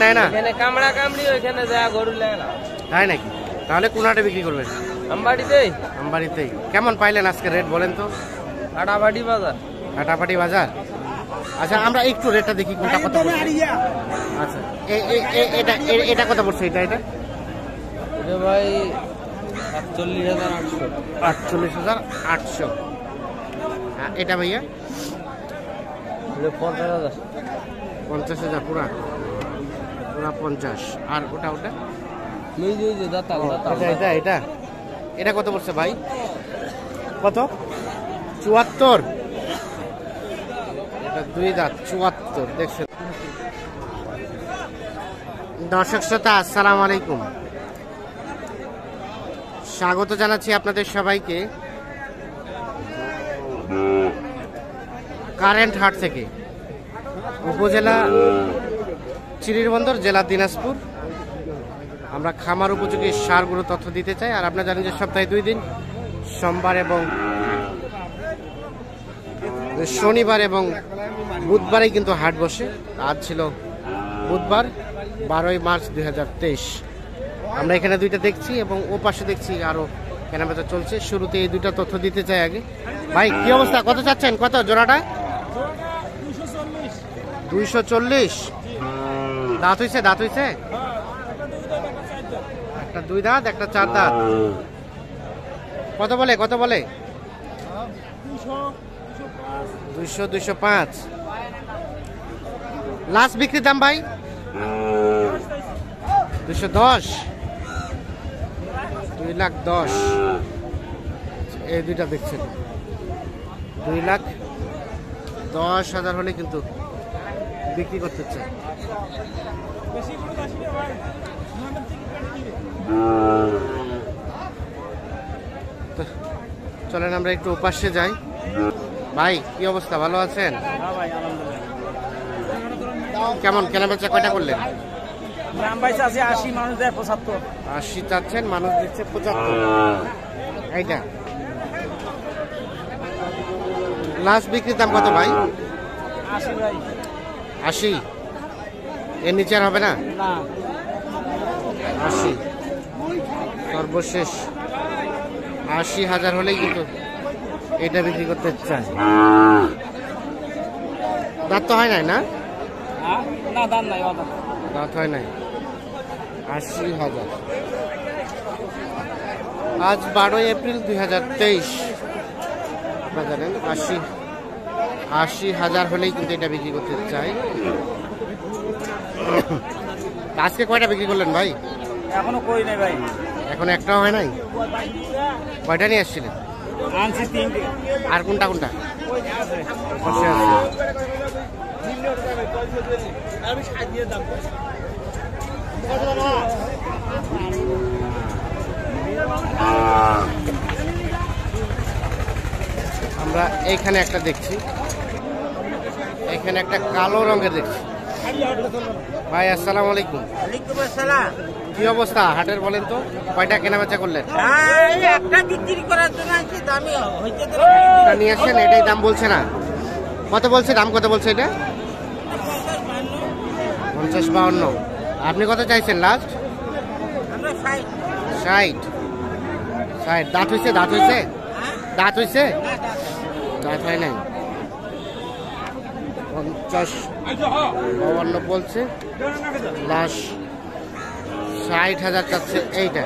নাই না এখানে কামড়া কামড়ি ওইখানে যায় গরু নেয় না। তাই নাকি? তাহলে কোন হাটে বিক্রি করবেন? আমবাড়িতেই। আমবাড়িতেই। কেমন পাইলেন আজকে রেট বলেন তো? হাটাবাড়ি বাজার। হাটাপাটি বাজার। আচ্ছা আমরা একটু রেটটা দেখি কোনটা কত পড়ছে। আচ্ছা এটা এটা কত পড়ছে? এটা এটা এটা ভাই ৪৮,৮০০। ৪৮,৮০০। এটা ভাইয়া? এটা ৫০,০০০। ৫০,০০০ পুরা পুরা ৫০। আর ওটা ওটা এটা এটা এটা কত পড়ছে ভাই? কত? ৭৪। এটা দুই দাঁত ৭৪। দেখছেন দর্শক শ্রোতা, আসসালামু আলাইকুম। স্বাগত জানাচ্ছি আপনাদের সবাইকে কারেন্ট হাট থেকে, উপজেলা চিরিরবন্দর, জেলা দিনাজপুর। আমরা খামার উপযোগী সারগুলো তথ্য দিতে চাই। আর আপনারা জানেন যে সপ্তাহে ২ দিন, সোমবার এবং শনিবার এবং বুধবারেই কিন্তু হাট বসে। আজ ছিল বুধবার, ১২ই মার্চ ২০২৩। আমরা এখানে দুইটা দেখছি এবং ও পাশে দেখছি আরো কেনাবেচা চলছে। শুরুতে এই দুইটা তথ্য দিতে চাই আগে। ভাই কি অবস্থা? কত চাচ্ছেন? কত জোড়াটা? ২৪০। দাঁত হইছে? দাঁত হইছে? একটা ২ দাঁত, একটা ৪ দাঁত। কত বলে? কত বলে? ২০০, ২০৫। লাস্ট বিক্রির দাম ভাই? ২১০। ২,১০,০০০। এই দুইটা দেখছেন ২,১০,০০০ হলে কিন্তু বিক্রি করতে চাই। চলেন আমরা একটু ওপাশে যাই। ভাই কি অবস্থা? ভালো আছেন? কেমন কেনাবেচা কয়টা করলেন? ৮০ চাচ্ছেন, মানুষ দিচ্ছে ৭৫। এইটা লাস্ট বিক্রির দাম কত ভাই? ৮০। এর নিচে আর হবে না? ৮০ সর্বশেষ। ৮০,০০০ হলেই কিন্তু এটা বিক্রি করতে চায়। দাঁত তো হয় নাই না? দাঁত হয় নাই। ৮০,০০০। আজ ১২ই এপ্রিল ২০২৩। আপনারা জানেন ৮০,০০০ হলেই কিন্তু এটা বিক্রি করতে চাই। আজকে কয়টা বিক্রি করলেন ভাই? এখনো কই নাই ভাই। এখন একটাও হয় নাই? কয়টা নিয়ে আসছিলেন? আনছি ৩টে। আর কোনটা কোনটা? বসে আছে। আমরা এইখানে একটা দেখছি, এখানে একটা কালো রঙের দেখছি। ভাই আসসালামু আলাইকুম। ওয়ালাইকুম আসসালাম। কি অবস্থা হাটের বলেন তো? কয়টা কেনাবেচা করলেন? একটা বিক্রি করার জন্য আনছি, দামি হইতে তো নিয়ে আসছেন, এটাই দাম বলছে না? কত বলছে দাম? কত বলছে এটা? ৫০-৫২। আপনি কত চাইছেন লাস্ট? আমরা ৬০। ৬০। দাঁত হইছে? দাঁত হইছে? দাঁত হইছে? দাঁত হয় নাই। ৫০-৫২ বলছে, লাস্ট ৬০,০০০ চাচ্ছে এইটা।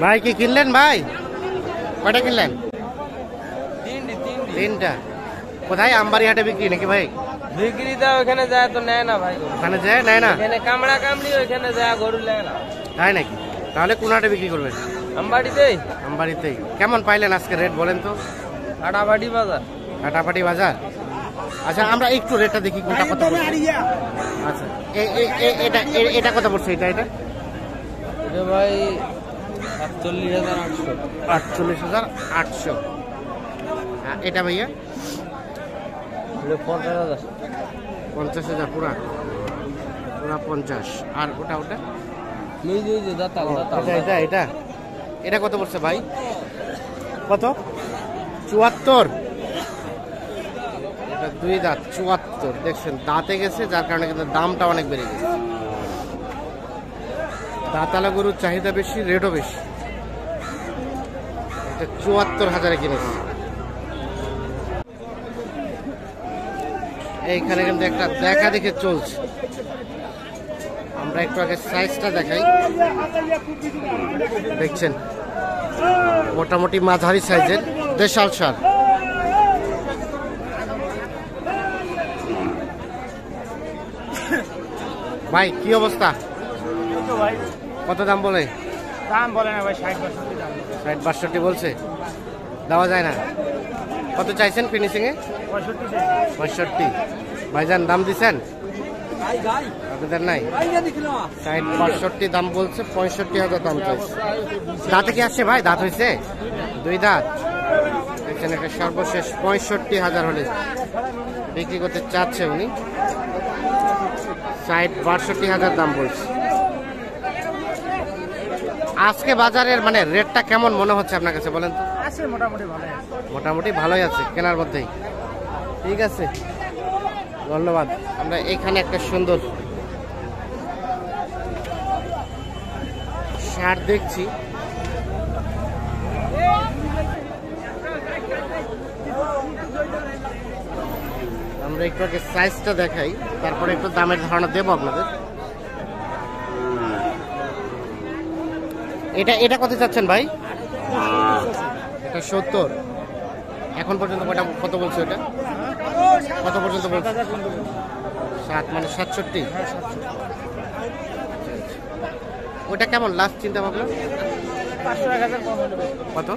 ভাই কি কিনলেন ভাই? কয়টা কিনলেন? ৩টা। কোথায়? আমবাড়ি হাটে বিক্রি নাকি ভাই? বিক্রি দাও ওখানে যায় তো নেয় না ভাই। ওখানে যায় নেয় না? এখানে কামড়া কামড়ি ওইখানে যায় গরু নেয় না। তাই নাকি? তাহলে কোন হাটে বিক্রি করবেন? আমবাড়িতেই। আমবাড়িতেই। কেমন পাইলেন আজকে রেট বলেন তো? হাটাবাড়ি বাজার। হাটাপাটি বাজার। আচ্ছা আমরা একটু রেটটা দেখি কোনটা কত পড়ছে। আচ্ছা এটা এটা কত পড়ছে? এটা এটা এটা ভাই ৪৮,৮০০। ৪৮,৮০০। এটা ভাইয়া? ৫০,০০০। ৫০,০০০ পুরা জোড়া 50। আর ওটা ওটা দাতা এটা এটা এটা কত পড়ছে ভাই? কত? 74। এটা 2 দাঁত 74। দেখছেন দাঁতে গেছে, যার কারণে কিন্তু দামটা অনেক বেড়ে গেছে। দাঁতালা গরুর চাহিদা বেশি, রেটও বেশি। এটা 74,000-এ কিনেছে। এইখানে কিন্তু একটা দেখা দেখে চলছে। আমরা একটু আগে সাইজটা দেখাই। দেখছেন মোটামুটি মাঝারি সাইজের দেশাল ষাঁড়। ভাই কি অবস্থা? কত দাম বলে? দাম বলে না ভাই, 60-62 বলছে, দেওয়া যায় না। কত চাইছেন ফিনিশিং এ? 65। ভাইজান দাম দিচ্ছেন? আপনাদের নাই? 60-62 দাম বলছে, 65,000 দাম চাইছে। দাঁতে কি আসছে ভাই? দাঁত হয়েছে 2 দাঁত। দেখছেন একটা সর্বশেষ 65,000 হলে বিক্রি করতে চাচ্ছে উনি। 60-62,000 দাম বলছে। আজকে বাজারের মানে রেটটা কেমন মনে হচ্ছে আপনার কাছে বলেন তো? আছে মোটামুটি ভালো। মোটামুটি ভালোই আছে কেনার মধ্যেই। ঠিক আছে, ধন্যবাদ। আমরা এখানে একটা সুন্দর ষাঁড় দেখছি। আমরা একটু আগে সাইজটা দেখাই, তারপরে একটু দামের ধারণা দেবো আপনাদের। এটা কত চাচ্ছেন ভাই? এটা 70। এখন পর্যন্ত কত বলছে? ওটা কত পর্যন্ত বলছে? 7 মানে 67। ওটা কেমন লাস্ট চিন্তা ভাবনা? 500-1000 কম হলে। কত?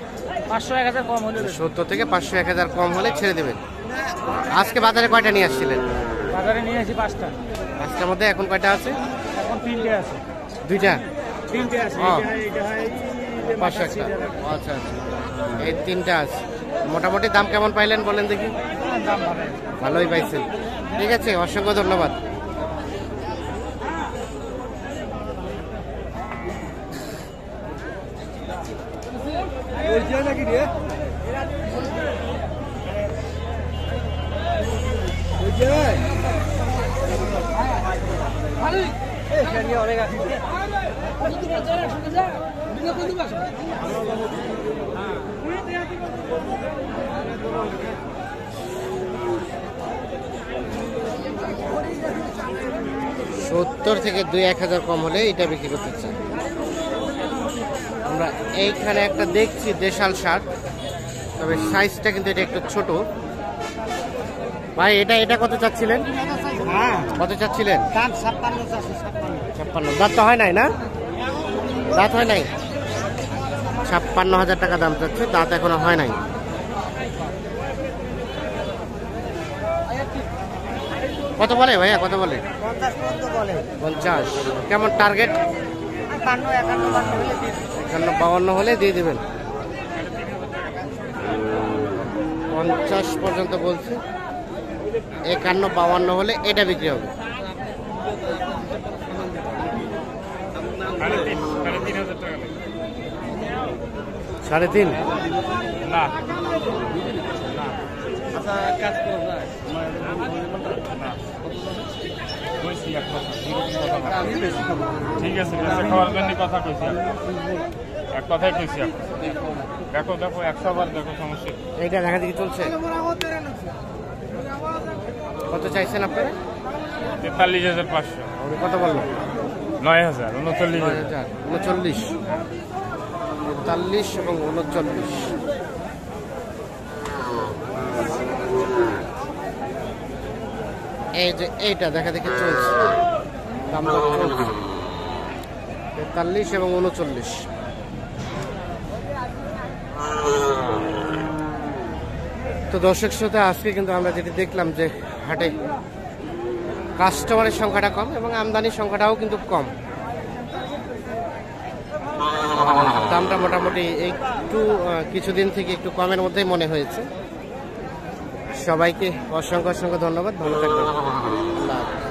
500-1000 কম হলে। 70 থেকে 500-1000 কম হলে ছেড়ে দেবেন। আজকে বাজারে কয়টা নিয়ে আসছিলেন? বাজারে নিয়ে আসি 5টা। 5টার মধ্যে এখন কয়টা আছে? এখন 3টে আছে। 2টা? 3টে আছে। এটা হয় 500 একটা। আচ্ছা আচ্ছা, এই 3টা আছে। মোটামুটি দাম কেমন পাইলেন বলেন দেখি? দাম ভালো। ভালোই পাইছেন। ঠিক আছে, অসংখ্য ধন্যবাদ। সত্তর থেকে 2-1,000 কম হলে এটা বিক্রি করতে চাই। আমরা এইখানে একটা দেখছি দেশাল ষাঁড়, তবে সাইজটা কিন্তু এটা একটু ছোট। ভাই এটা কত চাচ্ছিলেন? কত চাচ্ছিলেন? 56। দাঁত তো হয় নাই না? দাঁত হয় নাই। 56,000 টাকা দাম চাচ্ছে, দাঁত এখনো হয় নাই। কত বলে ভাইয়া? কত বলে? 50। কেমন টার্গেট? 51-52 হলে দিয়ে দিবেন। 50 পর্যন্ত বলছে, 51-52 হলে এটা বিক্রি হবে। 3.5 না। আচ্ছা কাজ করা যায়। ঠিক আছে, খাওয়ার জন্য কথা কইছি, এক কথাই কইছি। দেখো 100 বার দেখো, সমস্যা। এইটা দেখা দেখি চলছে। কত চাইছেন আপনারা? 43,500। কত বললো? 9,000। 39,000। 39। 43 এবং 39। এই যে এইটা দেখা দেখি চলছে, দাম চলছে 43 এবং 39। তো দর্শক শ্রোতা, আজকে কিন্তু আমরা যেটি দেখলাম যে হাটে কাস্টমারের সংখ্যাটা কম এবং আমদানির সংখ্যাটাও কিন্তু কম। দামটা মোটামুটি একটু কিছুদিন থেকে একটু কমের মধ্যেই মনে হয়েছে। সবাইকে অসংখ্য ধন্যবাদ। ভালো থাকবেন। আল্লাহ হাফেজ।